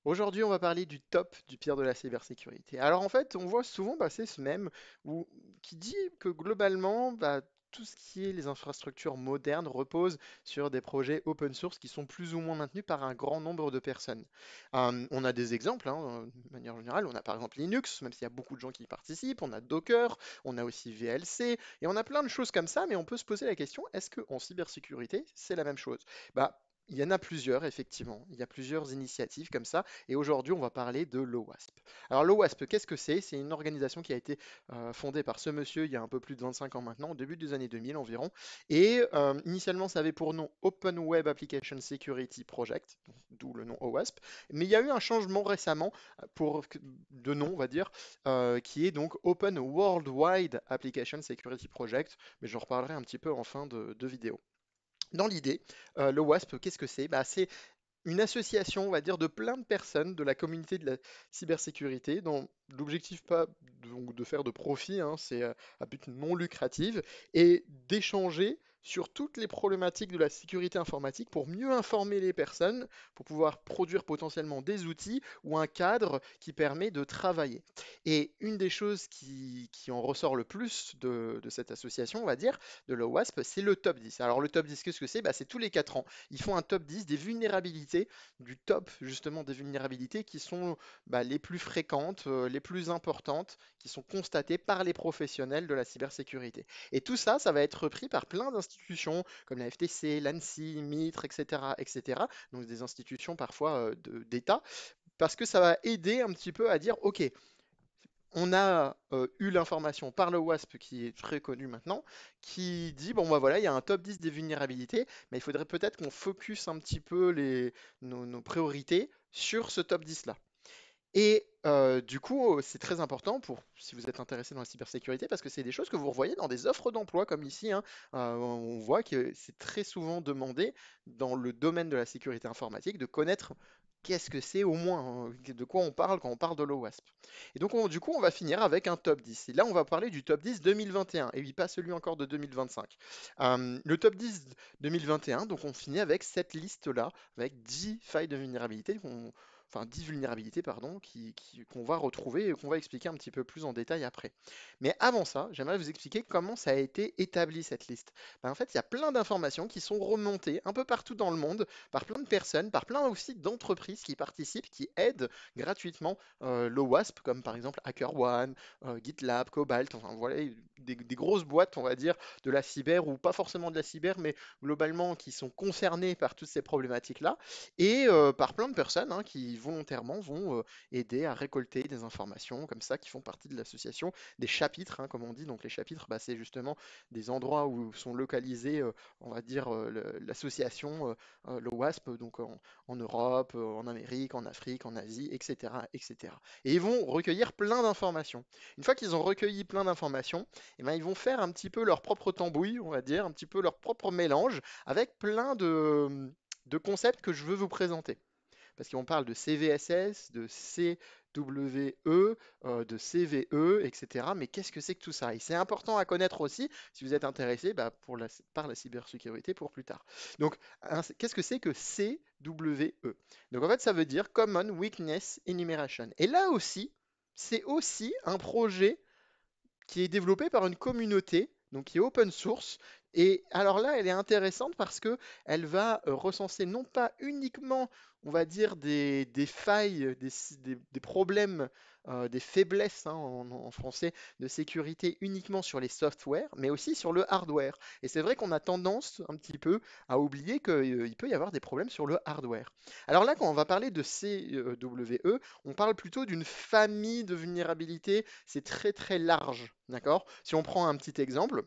Aujourd'hui, on va parler du top du pire de la cybersécurité. Alors en fait, on voit souvent passer ce même où, qui dit que globalement, tout ce qui est les infrastructures modernes repose sur des projets open source qui sont plus ou moins maintenus par un grand nombre de personnes. On a des exemples, hein, de manière générale. On a par exemple Linux, même s'il y a beaucoup de gens qui y participent. On a Docker, on a aussi VLC, et on a plein de choses comme ça. Mais on peut se poser la question, est-ce qu'en cybersécurité, c'est la même chose? Bah, il y en a plusieurs, effectivement. Il y a plusieurs initiatives comme ça. Et aujourd'hui, on va parler de l'OWASP. Alors l'OWASP, qu'est-ce que c'est? C'est une organisation qui a été fondée par ce monsieur il y a un peu plus de 25 ans maintenant, au début des années 2000 environ. Et initialement, ça avait pour nom Open Web Application Security Project, d'où le nom OWASP. Mais il y a eu un changement récemment de nom, on va dire, qui est donc Open Worldwide Application Security Project. Mais j'en reparlerai un petit peu en fin de vidéo. Dans l'idée, le WASP, qu'est-ce que c'est? C'est une association, on va dire, de plein de personnes de la communauté de la cybersécurité, dont l'objectif pas donc de faire de profit, hein, c'est à but non lucratif, et d'échanger sur toutes les problématiques de la sécurité informatique pour mieux informer les personnes, pour pouvoir produire potentiellement des outils ou un cadre qui permet de travailler. Et une des choses qui en ressort le plus de cette association, on va dire, de l'OWASP, c'est le top 10. Alors le top 10, qu'est-ce que c'est? C'est tous les 4 ans. Ils font un top 10 des vulnérabilités, du top justement des vulnérabilités qui sont les plus fréquentes, les plus importantes, qui sont constatées par les professionnels de la cybersécurité. Et tout ça, ça va être repris par plein d'institutions comme la FTC, l'ANSSI, MITRE, etc., etc. Donc des institutions parfois d'État, parce que ça va aider un petit peu à dire, OK, on a eu l'information par le WASP qui est très connu maintenant, qui dit bon bah voilà, il y a un top 10 des vulnérabilités, mais il faudrait peut-être qu'on focus un petit peu nos priorités sur ce top 10 là. Et du coup, c'est très important pour si vous êtes intéressé dans la cybersécurité, parce que c'est des choses que vous revoyez dans des offres d'emploi comme ici, hein. On voit que c'est très souvent demandé dans le domaine de la sécurité informatique de connaître qu'est-ce que c'est au moins, hein, de quoi on parle quand on parle de l'OWASP. Et donc, du coup, on va finir avec un top 10. Et là, on va parler du top 10 2021, et oui, pas celui encore de 2025. Le top 10 2021, donc on finit avec cette liste-là, avec 10 failles de vulnérabilité enfin 10 vulnérabilités, pardon, qu'on va retrouver et qu'on va expliquer un petit peu plus en détail après. Mais avant ça, j'aimerais vous expliquer comment ça a été établi cette liste. En fait, il y a plein d'informations qui sont remontées un peu partout dans le monde par plein de personnes, par plein aussi d'entreprises qui participent, qui aident gratuitement le WASP, comme par exemple HackerOne, GitLab, Cobalt, enfin voilà, des grosses boîtes, on va dire, de la cyber, ou pas forcément de la cyber, mais globalement qui sont concernées par toutes ces problématiques-là et par plein de personnes, hein, qui volontairement vont aider à récolter des informations comme ça, qui font partie de l'association, des chapitres, hein, comme on dit. Donc les chapitres, c'est justement des endroits où sont localisés, on va dire, l'association, le WASP, donc en Europe, en Amérique, en Afrique, en Asie, etc., etc. Et ils vont recueillir plein d'informations. Une fois qu'ils ont recueilli plein d'informations, ils vont faire un petit peu leur propre tambouille, on va dire, un petit peu leur propre mélange, avec plein de concepts que je veux vous présenter. Parce qu'on parle de CVSS, de CWE, de CVE, etc. Mais qu'est-ce que c'est que tout ça? Et c'est important à connaître aussi si vous êtes intéressé par la cybersécurité pour plus tard. Donc, qu'est-ce que c'est que CWE? Donc, en fait, ça veut dire Common Weakness Enumeration. Et là aussi, c'est aussi un projet qui est développée par une communauté, donc qui est open source. Et alors là, elle est intéressante parce que elle va recenser non pas uniquement, on va dire, des failles, des problèmes, des faiblesses, hein, en français, de sécurité uniquement sur les softwares, mais aussi sur le hardware. Et c'est vrai qu'on a tendance un petit peu à oublier qu'il peut y avoir des problèmes sur le hardware. Alors là, quand on va parler de CWE, on parle plutôt d'une famille de vulnérabilités. C'est très très large, d'accord? Si on prend un petit exemple,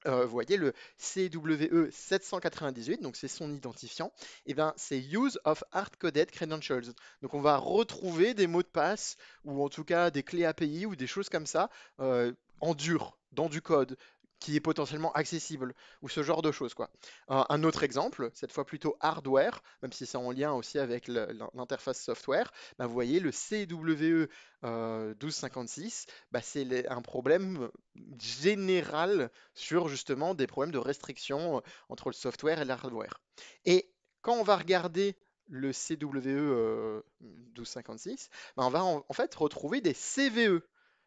vous voyez le CWE 798, donc c'est son identifiant, et bien c'est Use of Hard-Coded Credentials. Donc on va retrouver des mots de passe, ou en tout cas des clés API, ou des choses comme ça, en dur, dans du code, qui est potentiellement accessible, ou ce genre de choses, quoi. Un autre exemple, cette fois plutôt hardware, même si c'est en lien aussi avec l'interface software, vous voyez le CWE 1256, c'est un problème général sur justement des problèmes de restriction entre le software et le hardware. Et quand on va regarder le CWE 1256, ben, on va en fait retrouver des CVE.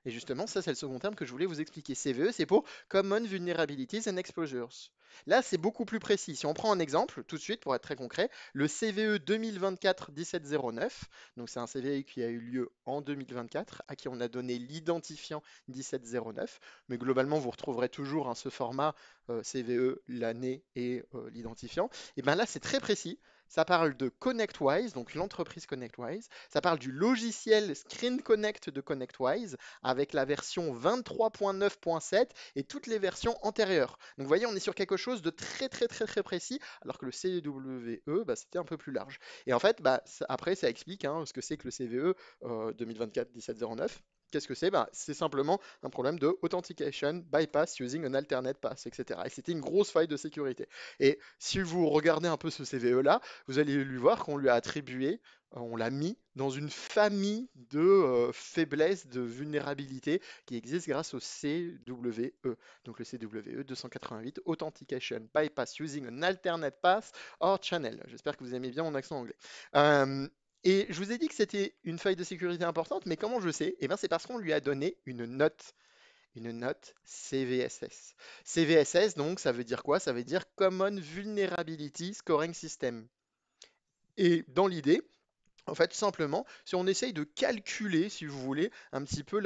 Et justement, ça, c'est le second terme que je voulais vous expliquer. CVE, c'est pour Common Vulnerabilities and Exposures. Là, c'est beaucoup plus précis. Si on prend un exemple, tout de suite, pour être très concret, le CVE 2024-1709, donc c'est un CVE qui a eu lieu en 2024, à qui on a donné l'identifiant 1709, mais globalement, vous retrouverez toujours ce format CVE, l'année et l'identifiant. Et bien là, c'est très précis. Ça parle de ConnectWise, donc l'entreprise ConnectWise. Ça parle du logiciel Screen Connect de ConnectWise avec la version 23.9.7 et toutes les versions antérieures. Donc vous voyez, on est sur quelque chose de très très très très précis, alors que le CVE, bah, c'était un peu plus large. Et en fait, bah, après, ça explique ce que c'est que le CVE 2024-1709. Qu'est-ce que c'est? Bah, c'est simplement un problème de authentication bypass using an alternate path, etc. Et c'était une grosse faille de sécurité. Et si vous regardez un peu ce CVE-là, vous allez lui voir qu'on lui a attribué, on l'a mis dans une famille de faiblesses, de vulnérabilités qui existent grâce au CWE. Donc le CWE 288, Authentication Bypass Using an Alternate Path or Channel. J'espère que vous aimez bien mon accent anglais. Euh, et je vous ai dit que c'était une faille de sécurité importante, mais comment je sais? Eh bien, c'est parce qu'on lui a donné une note CVSS. CVSS, donc, ça veut dire quoi? Ça veut dire Common Vulnerability Scoring System. Et dans l'idée, en fait, simplement, si on essaye de calculer, si vous voulez, un petit peu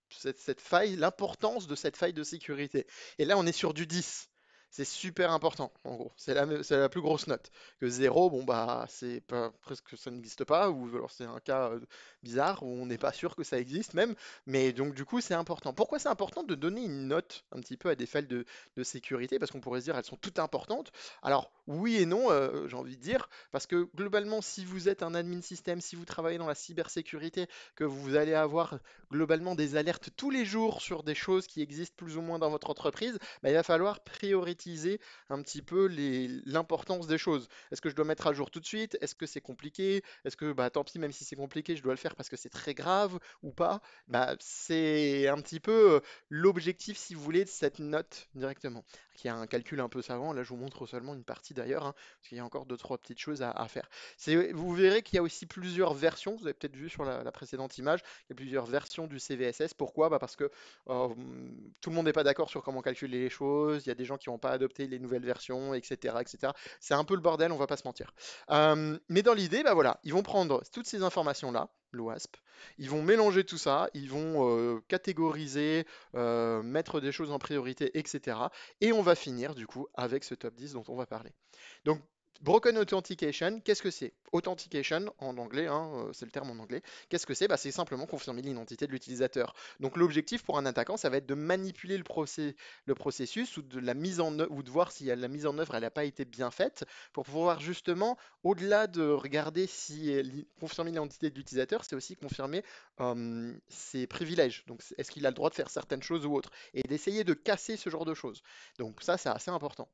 cette faille, l'importance de cette faille de sécurité. Et là, on est sur du 10. C'est super important, en gros. C'est la plus grosse note. Que 0, bon, bah, c'est pas, presque ça n'existe pas, ou alors c'est un cas bizarre où on n'est pas sûr que ça existe même. Mais donc, du coup, c'est important. Pourquoi c'est important de donner une note un petit peu à des failles de sécurité? Parce qu'on pourrait se dire, elles sont toutes importantes. Alors, oui et non, j'ai envie de dire. Parce que globalement, si vous êtes un admin système, si vous travaillez dans la cybersécurité, que vous allez avoir globalement des alertes tous les jours sur des choses qui existent plus ou moins dans votre entreprise, bah, il va falloir prioriser un petit peu l'importance des choses. Est-ce que je dois mettre à jour tout de suite? Est-ce que c'est compliqué? Est-ce que, bah, tant pis, même si c'est compliqué, je dois le faire parce que c'est très grave ou pas? Bah, c'est un petit peu l'objectif, si vous voulez, de cette note directement, qui a un calcul un peu savant. Là, je vous montre seulement une partie d'ailleurs, hein, parce qu'il y a encore deux, trois petites choses à faire. Vous verrez qu'il y a aussi plusieurs versions, vous avez peut-être vu sur la précédente image, il y a plusieurs versions du CVSS. Pourquoi? Bah parce que tout le monde n'est pas d'accord sur comment calculer les choses, il y a des gens qui n'ont pas adopté les nouvelles versions, etc. etc. C'est un peu le bordel, on va pas se mentir. Mais dans l'idée, bah voilà, ils vont prendre toutes ces informations-là, l'OASP, ils vont mélanger tout ça, ils vont catégoriser, mettre des choses en priorité, etc. Et on va finir du coup avec ce top 10 dont on va parler. Donc, Broken Authentication, qu'est-ce que c'est? Authentication, en anglais, c'est le terme en anglais. Qu'est-ce que c'est? Bah, c'est simplement confirmer l'identité de l'utilisateur. Donc l'objectif pour un attaquant, ça va être de manipuler le processus ou de la mise en œuvre, ou de voir si la mise en œuvre elle n'a pas été bien faite, pour pouvoir justement, au-delà de regarder si confirmer l'identité de l'utilisateur, c'est aussi confirmer ses privilèges. Donc est-ce qu'il a le droit de faire certaines choses ou autres? Et d'essayer de casser ce genre de choses. Donc ça, c'est assez important.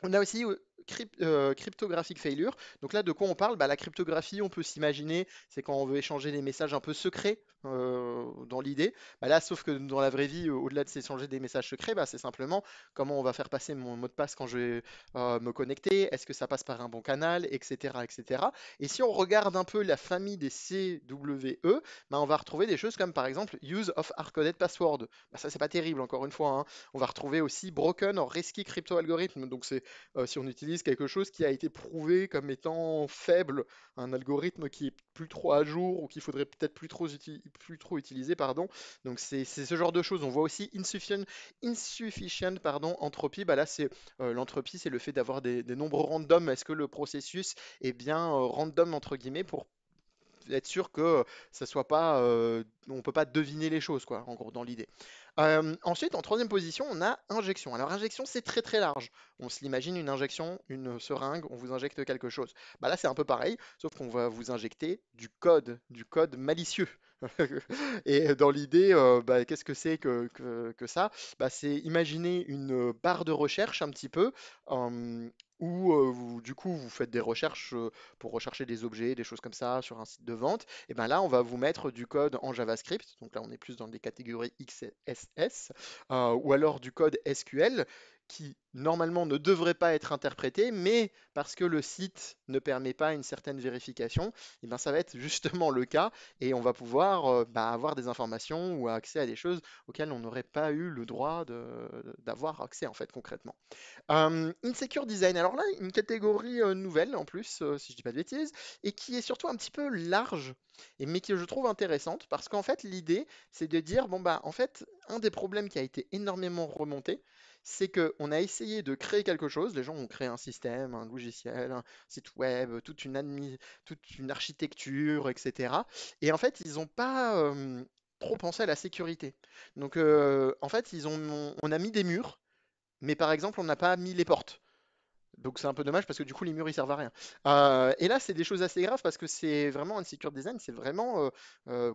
On a aussi cryptographic failure. Donc là, de quoi on parle? Bah, la cryptographie, on peut s'imaginer, c'est quand on veut échanger des messages un peu secrets dans l'idée. Bah là, sauf que dans la vraie vie, au-delà de s'échanger des messages secrets, bah, c'est simplement comment on va faire passer mon mot de passe quand je vais me connecter. Est-ce que ça passe par un bon canal, etc., etc. Et si on regarde un peu la famille des CWE, bah, on va retrouver des choses comme par exemple use of hard-coded password. Bah, ça, c'est pas terrible, encore une fois, hein. On va retrouver aussi broken or risky crypto algorithm. Donc c'est si on utilise quelque chose qui a été prouvé comme étant faible, un algorithme qui est plus trop à jour ou qu'il faudrait peut-être plus trop utiliser, pardon. Donc c'est ce genre de choses. On voit aussi insufficient pardon, entropy. Bah là, c'est l'entropie, c'est le fait d'avoir des nombres random. Est-ce que le processus est bien random entre guillemets pour être sûr que ça soit pas, on peut pas deviner les choses, quoi, en gros, dans l'idée. Ensuite, en troisième position, on a injection. Alors, injection, c'est très très large. On se l'imagine une injection, une seringue, on vous injecte quelque chose. Bah là, c'est un peu pareil, sauf qu'on va vous injecter du code malicieux. Et dans l'idée, bah, qu'est-ce que c'est que ça? Bah, c'est imaginer une barre de recherche un petit peu, où du coup vous faites des recherches pour rechercher des objets, des choses comme ça sur un site de vente. Et ben là, on va vous mettre du code en JavaScript. Donc là, on est plus dans des catégories XSS, ou alors du code SQL qui normalement ne devrait pas être interprété, mais parce que le site ne permet pas une certaine vérification, et ben ça va être justement le cas et on va pouvoir avoir des informations ou accès à des choses auxquelles on n'aurait pas eu le droit d'avoir accès en fait concrètement. Insecure Design, alors là, une catégorie nouvelle en plus, si je dis pas de bêtises, et qui est surtout un petit peu large, mais que je trouve intéressante, parce qu'en fait, l'idée, c'est de dire, bon bah, en fait, un des problèmes qui a été énormément remonté, c'est qu'on a essayé de créer quelque chose, les gens ont créé un système, un logiciel, un site web, toute une architecture, etc. Et en fait, ils n'ont pas trop pensé à la sécurité. Donc, en fait, on a mis des murs, mais par exemple, on n'a pas mis les portes. Donc c'est un peu dommage parce que du coup les murs ils servent à rien. Et là c'est des choses assez graves parce que c'est vraiment un secure design, c'est vraiment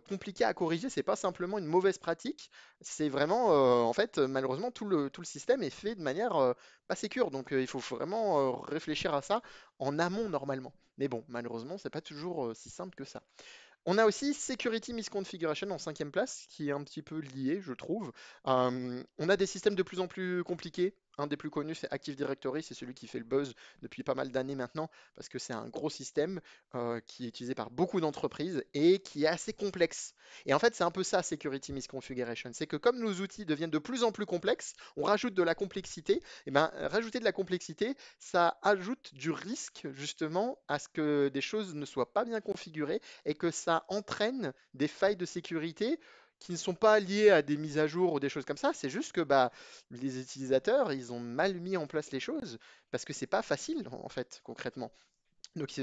compliqué à corriger. C'est pas simplement une mauvaise pratique, c'est vraiment en fait malheureusement tout le système est fait de manière pas sécure. Donc il faut vraiment réfléchir à ça en amont normalement. Mais bon malheureusement c'est pas toujours si simple que ça. On a aussi Security Misconfiguration en cinquième place, qui est un petit peu lié, je trouve. On a des systèmes de plus en plus compliqués. Un des plus connus, c'est Active Directory, c'est celui qui fait le buzz depuis pas mal d'années maintenant, parce que c'est un gros système qui est utilisé par beaucoup d'entreprises et qui est assez complexe. Et en fait, c'est un peu ça, Security Misconfiguration. C'est que comme nos outils deviennent de plus en plus complexes, on rajoute de la complexité. Et ben, rajouter de la complexité, ça ajoute du risque justement à ce que des choses ne soient pas bien configurées et que ça entraîne des failles de sécurité qui ne sont pas liées à des mises à jour ou des choses comme ça. C'est juste que bah, les utilisateurs, ils ont mal mis en place les choses parce que c'est pas facile en fait, concrètement. Donc,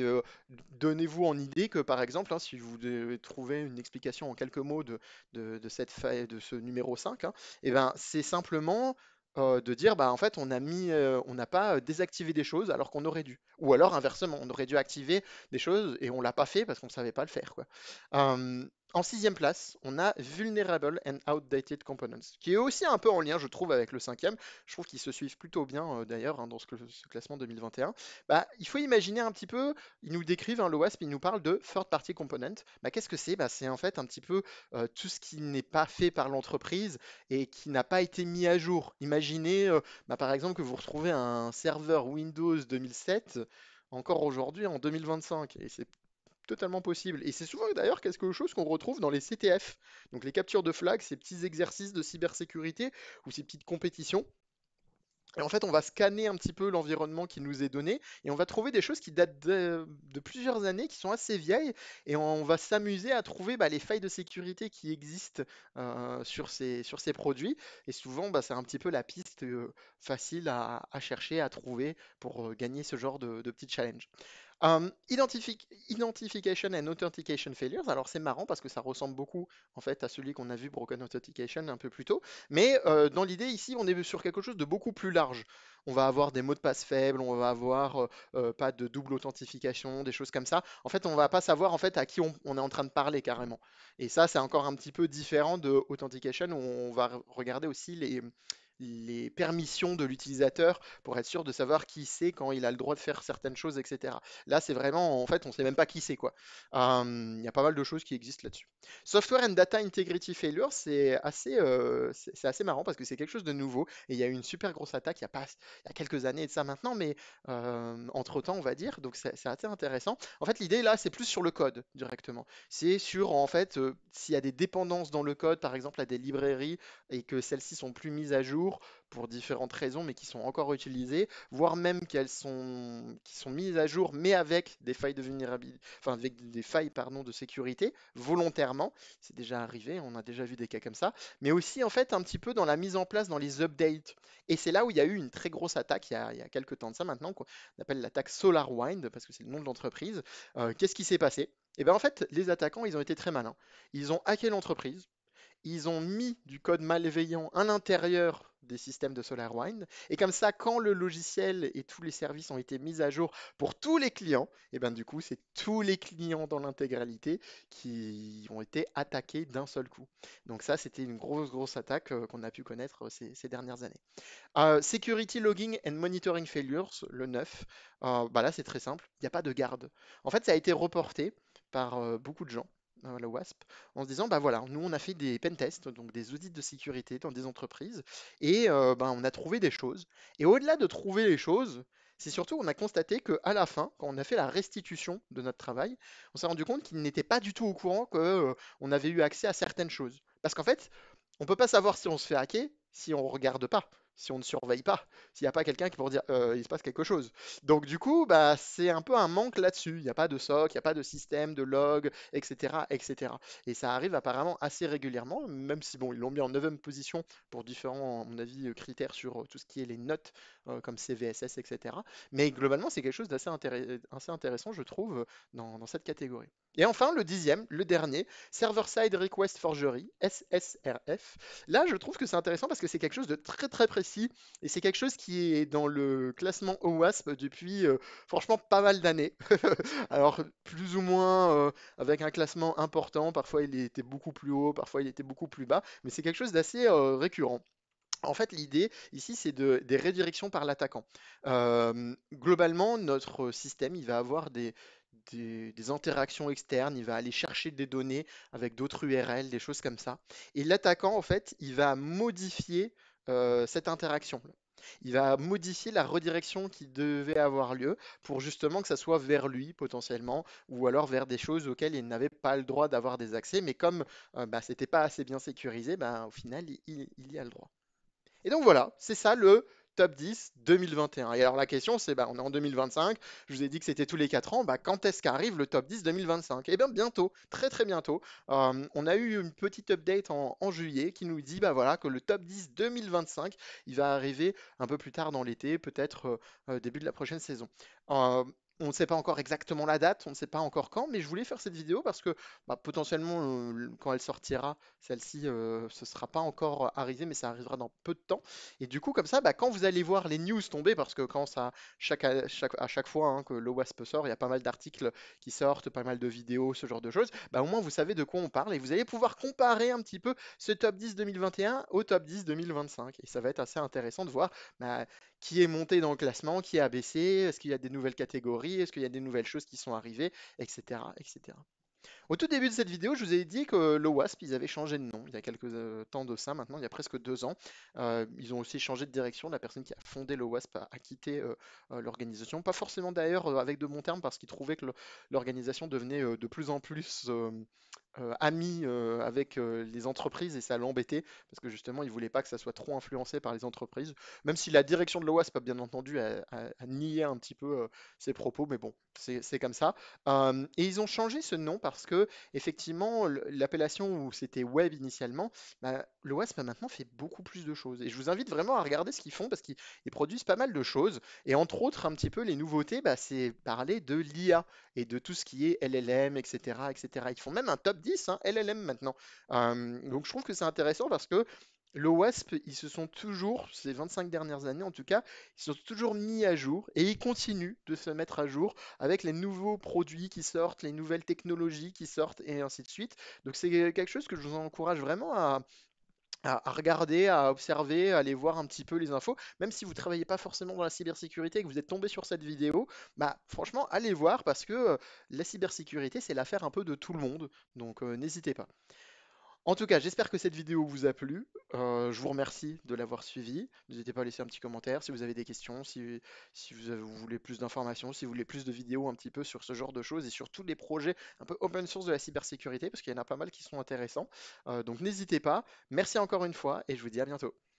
donnez-vous en idée que, par exemple, hein, si vous devez trouver une explication en quelques mots de cette faille, de ce numéro 5, hein, eh ben, c'est simplement de dire, bah, en fait, on n'a pas désactivé des choses alors qu'on aurait dû. Ou alors, inversement, on aurait dû activer des choses et on l'a pas fait parce qu'on ne savait pas le faire, quoi. En sixième place, on a Vulnerable and Outdated Components, qui est aussi un peu en lien, je trouve, avec le cinquième. Je trouve qu'ils se suivent plutôt bien, d'ailleurs, hein, dans ce classement 2021. Bah, il faut imaginer un petit peu, ils nous décrivent, hein, le WASP, ils nous parlent de third party component. Bah, qu'est-ce que c'est? Bah, c'est en fait un petit peu tout ce qui n'est pas fait par l'entreprise et qui n'a pas été mis à jour. Imaginez, bah, par exemple, que vous retrouvez un serveur Windows 2007 encore aujourd'hui en 2025. Et c'est totalement possible. Et c'est souvent d'ailleurs quelque chose qu'on retrouve dans les CTF, donc les captures de flag, ces petits exercices de cybersécurité ou ces petites compétitions. Et en fait, on va scanner un petit peu l'environnement qui nous est donné et on va trouver des choses qui datent de plusieurs années, qui sont assez vieilles, et on va s'amuser à trouver bah, les failles de sécurité qui existent sur ces produits. Et souvent, bah, c'est un petit peu la piste facile à chercher, à trouver pour gagner ce genre de petits challenges. Identification and Authentication Failures. Alors c'est marrant parce que ça ressemble beaucoup en fait à celui qu'on a vu Broken Authentication un peu plus tôt. Mais dans l'idée ici, on est sur quelque chose de beaucoup plus large. On va avoir des mots de passe faibles, on va avoir pas de double authentification, des choses comme ça. En fait, on va pas savoir en fait à qui on est en train de parler carrément. Et ça, c'est encore un petit peu différent de Authentication où on va regarder aussi les permissions de l'utilisateur pour être sûr de savoir qui c'est quand il a le droit de faire certaines choses, etc. Là, c'est vraiment, en fait, on sait même pas qui c'est, quoi. Il y a pas mal de choses qui existent là-dessus. Software and Data Integrity Failure, c'est assez marrant parce que c'est quelque chose de nouveau et il y a eu une super grosse attaque il y a quelques années de ça maintenant, mais entre-temps, on va dire, donc c'est assez intéressant. En fait, l'idée là, c'est plus sur le code directement. C'est sur, en fait, s'il y a des dépendances dans le code, par exemple, à des librairies et que celles-ci sont plus mises à jour pour différentes raisons, mais qui sont encore utilisées, voire même qui sont mises à jour, mais avec des failles de vulnérabilité, enfin avec des failles, pardon, de sécurité, volontairement. C'est déjà arrivé, on a déjà vu des cas comme ça, mais aussi en fait un petit peu dans la mise en place, dans les updates. Et c'est là où il y a eu une très grosse attaque il y a quelques temps de ça maintenant, qu'on appelle l'attaque SolarWind, parce que c'est le nom de l'entreprise. Qu'est-ce qui s'est passé? Et bien en fait, les attaquants, ils ont été très malins. Ils ont hacké l'entreprise, ils ont mis du code malveillant à l'intérieur des systèmes de SolarWind. Et comme ça, quand le logiciel et tous les services ont été mis à jour pour tous les clients, et ben du coup, c'est tous les clients dans l'intégralité qui ont été attaqués d'un seul coup. Donc ça, c'était une grosse, grosse attaque qu'on a pu connaître ces dernières années. Security Logging and Monitoring Failures, le 9. Bah là, c'est très simple, il n'y a pas de garde. En fait, ça a été reporté par beaucoup de gens. la WASP, en se disant, bah voilà, nous on a fait des pen tests, donc des audits de sécurité dans des entreprises, et ben, on a trouvé des choses. Et au-delà de trouver les choses, c'est surtout on a constaté qu'à la fin, quand on a fait la restitution de notre travail, on s'est rendu compte qu'ils n'étaient pas du tout au courant que on avait eu accès à certaines choses. Parce qu'en fait, on peut pas savoir si on se fait hacker si on regarde pas, si on ne surveille pas, s'il n'y a pas quelqu'un qui pour dire il se passe quelque chose. Donc du coup, bah, c'est un peu un manque là-dessus. Il n'y a pas de SOC, il n'y a pas de système, de log, etc., etc. Et ça arrive apparemment assez régulièrement, même si bon, ils l'ont mis en 9 position pour différents, à mon avis, critères sur tout ce qui est les notes comme CVSS, etc. Mais globalement, c'est quelque chose assez intéressant, je trouve, dans cette catégorie. Et enfin, le dixième, le dernier, Server-Side Request Forgery, SSRF. Là, je trouve que c'est intéressant parce que c'est quelque chose de très très précis et c'est quelque chose qui est dans le classement OWASP depuis franchement pas mal d'années. Alors, plus ou moins avec un classement important, parfois il était beaucoup plus haut, parfois il était beaucoup plus bas, mais c'est quelque chose d'assez récurrent. En fait, l'idée ici, c'est des redirections par l'attaquant. Globalement, notre système, il va avoir des interactions externes, il va aller chercher des données avec d'autres URL, des choses comme ça. Et l'attaquant, en fait, il va modifier cette interaction. Il va modifier la redirection qui devait avoir lieu pour justement que ça soit vers lui potentiellement, ou alors vers des choses auxquelles il n'avait pas le droit d'avoir des accès. Mais comme bah, c'était pas assez bien sécurisé, bah, au final, il y a le droit. Et donc voilà, c'est ça le top 10 2021. Et un. Et alors la question c'est, bah, on est en 2025, je vous ai dit que c'était tous les 4 ans, bah, quand est-ce qu'arrive le top 10 2025? Eh bien bientôt, très très bientôt. On a eu une petite update en juillet qui nous dit bah, voilà, que le top 10 2025, il va arriver un peu plus tard dans l'été, peut-être début de la prochaine saison. Euh, on ne sait pas encore exactement la date, on ne sait pas encore quand, mais je voulais faire cette vidéo parce que bah, potentiellement, quand elle sortira, celle-ci, ce sera pas encore arrivé, mais ça arrivera dans peu de temps. Et du coup, comme ça, bah, quand vous allez voir les news tomber, parce que quand ça, à chaque fois hein, que l'OWASP sort, il y a pas mal d'articles qui sortent, pas mal de vidéos, ce genre de choses, bah, au moins vous savez de quoi on parle et vous allez pouvoir comparer un petit peu ce top 10 2021 au top 10 2025. Et ça va être assez intéressant de voir bah, qui est monté dans le classement, qui a baissé, est-ce qu'il y a des nouvelles catégories, est-ce qu'il y a des nouvelles choses qui sont arrivées, etc., etc. Au tout début de cette vidéo, je vous ai dit que le WASP, ils avaient changé de nom il y a quelques temps de ça, maintenant, il y a presque 2 ans. Ils ont aussi changé de direction. La personne qui a fondé le WASP a quitté l'organisation. Pas forcément d'ailleurs avec de bons termes, parce qu'ils trouvaient que l'organisation devenait de plus en plus ami avec les entreprises et ça l'embêtait parce que justement il voulait pas que ça soit trop influencé par les entreprises, même si la direction de l'OASP bien entendu a nié un petit peu ses propos, mais bon, c'est comme ça. Et ils ont changé ce nom parce que effectivement l'appellation où c'était web initialement, bah, l'OASP maintenant fait beaucoup plus de choses et je vous invite vraiment à regarder ce qu'ils font parce qu'ils produisent pas mal de choses et entre autres un petit peu les nouveautés, bah, c'est parler de l'IA et de tout ce qui est LLM, etc., etc. Ils font même un top 10 hein, LLM maintenant. Donc je trouve que c'est intéressant parce que le WASP, ils se sont toujours, ces 25 dernières années en tout cas, ils se sont toujours mis à jour et ils continuent de se mettre à jour avec les nouveaux produits qui sortent, les nouvelles technologies qui sortent et ainsi de suite. Donc c'est quelque chose que je vous encourage vraiment à regarder, à observer, à aller voir un petit peu les infos. Même si vous ne travaillez pas forcément dans la cybersécurité et que vous êtes tombé sur cette vidéo, bah franchement, allez voir parce que la cybersécurité, c'est l'affaire un peu de tout le monde. Donc n'hésitez pas. En tout cas, j'espère que cette vidéo vous a plu. Je vous remercie de l'avoir suivi. N'hésitez pas à laisser un petit commentaire si vous avez des questions, si vous voulez plus d'informations, si vous voulez plus de vidéos un petit peu sur ce genre de choses et sur tous les projets un peu open source de la cybersécurité, parce qu'il y en a pas mal qui sont intéressants. Donc n'hésitez pas. Merci encore une fois et je vous dis à bientôt.